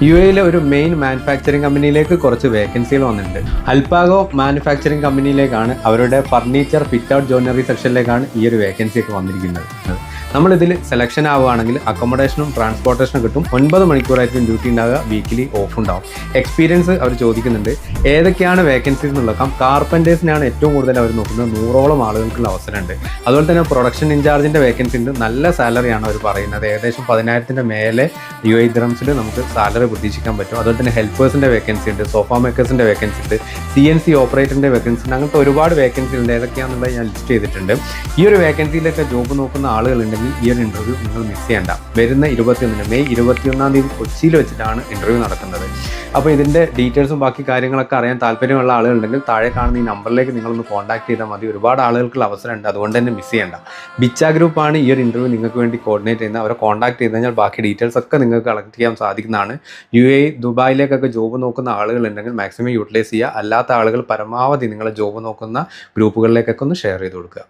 U എയിലെ ഒരു main manufacturing കമ്പനിയിലേക്ക് കുറച്ച് വേക്കൻസികൾ വന്നിട്ടുണ്ട്. അൽപാഗോ മാനുഫാക്ചറിങ് കമ്പനിയിലേക്കാണ്, അവരുടെ ഫർണിച്ചർ ഫിറ്റ് ഔട്ട് ജോയിനറി സെക്ഷനിലേക്കാണ് ഈ ഒരു വേക്കൻസി ഒക്കെ വന്നിരിക്കുന്നത്. നമ്മളിതിൽ സെലക്ഷൻ ആവുകയാണെങ്കിൽ അക്കോമഡേഷനും ട്രാൻസ്പോർട്ടേഷനും കിട്ടും. 9 മണിക്കൂറായിരിക്കും ഡ്യൂട്ടി ഉണ്ടാവുക, വീക്കിലി ഓഫ് ഉണ്ടാവും. എക്സ്പീരിയൻസ് അവർ ചോദിക്കുന്നുണ്ട്. ഏതൊക്കെയാണ് വേക്കൻസീസ് എന്നുള്ളക്കാം. കാർപ്പൻറ്റേഴ്സിനാണ് ഏറ്റവും കൂടുതൽ അവർ നോക്കുന്നത്. 100ഓളം ആളുകൾക്കുള്ള അവസരമുണ്ട്. അതുപോലെ തന്നെ പ്രൊഡക്ഷൻ ഇൻചാർജിൻ്റെ വേക്കൻസി ഉണ്ട്. നല്ല സാലറിയാണ് അവർ പറയുന്നത്. ഏകദേശം 10,000-ന്റെ മേലെ UAE ദിർഹംസിൽ നമുക്ക് സാലറി പ്രതീക്ഷിക്കാൻ പറ്റും. അതുപോലെ തന്നെ ഹെൽപ്പേഴ്സിൻ്റെ വേക്കൻസി ഉണ്ട്, സോഫ മേക്കേഴ്സിൻ്റെ വേക്കൻസി ഉണ്ട്, CNC ഓപ്പറേറ്ററിൻ്റെ വേക്കൻസി ഉണ്ട്. അങ്ങനത്തെ ഒരുപാട് വേക്കൻസി ഉണ്ട്. ഏതൊക്കെയാണെന്നുള്ളത് ഞാൻ ലിസ്റ്റ് ചെയ്തിട്ടുണ്ട്. ഈ ഒരു വേക്കൻസിയിലൊക്കെ ജോബ് നോക്കുന്ന ആളുകളുണ്ടെങ്കിൽ ഈ ഒരു ഇൻ്റർവ്യൂ നിങ്ങൾ മിസ് ചെയ്യേണ്ട. വരുന്ന 21 മെയ് 21-ാം തീയതി കൊച്ചിയിൽ വെച്ചിട്ടാണ് ഇൻ്റർവ്യൂ നടക്കുന്നത്. അപ്പോൾ ഇതിൻ്റെ ഡീറ്റെയിൽസും ബാക്കി കാര്യങ്ങളൊക്കെ അറിയാൻ താല്പര്യമുള്ള ആളുകളുണ്ടെങ്കിൽ താഴെ കാണുന്ന ഈ നമ്പറിലേക്ക് നിങ്ങളൊന്ന് കോൺടാക്ട് ചെയ്താൽ മതി. ഒരുപാട് ആളുകൾക്കുള്ള അവസരമുണ്ട്, അതുകൊണ്ട് തന്നെ മിസ് ചെയ്യേണ്ട. ബിച്ച ഗ്രൂപ്പാണ് ഈ ഒരു ഇൻ്റർവ്യൂ നിങ്ങൾക്ക് വേണ്ടി കോർഡിനേറ്റ് ചെയ്യുന്നത്. അവരെ കോൺടാക്ട് ചെയ്ത് കഴിഞ്ഞാൽ ബാക്കി ഡീറ്റെയിൽസ് ഒക്കെ നിങ്ങൾക്ക് കളക്ട് ചെയ്യാൻ സാധിക്കുന്നതാണ്. UAE ദുബായിലേക്കൊക്കെ ജോബ് നോക്കുന്ന ആളുകളുണ്ടെങ്കിൽ മാക്സിമം യൂട്ടിലൈസ് ചെയ്യുക. അല്ലാത്ത ആളുകൾ പരമാവധി നിങ്ങളെ ജോബ് നോക്കുന്ന ഗ്രൂപ്പുകളിലേക്കൊക്കെ ഒന്ന് ഷെയർ ചെയ്ത് കൊടുക്കുക.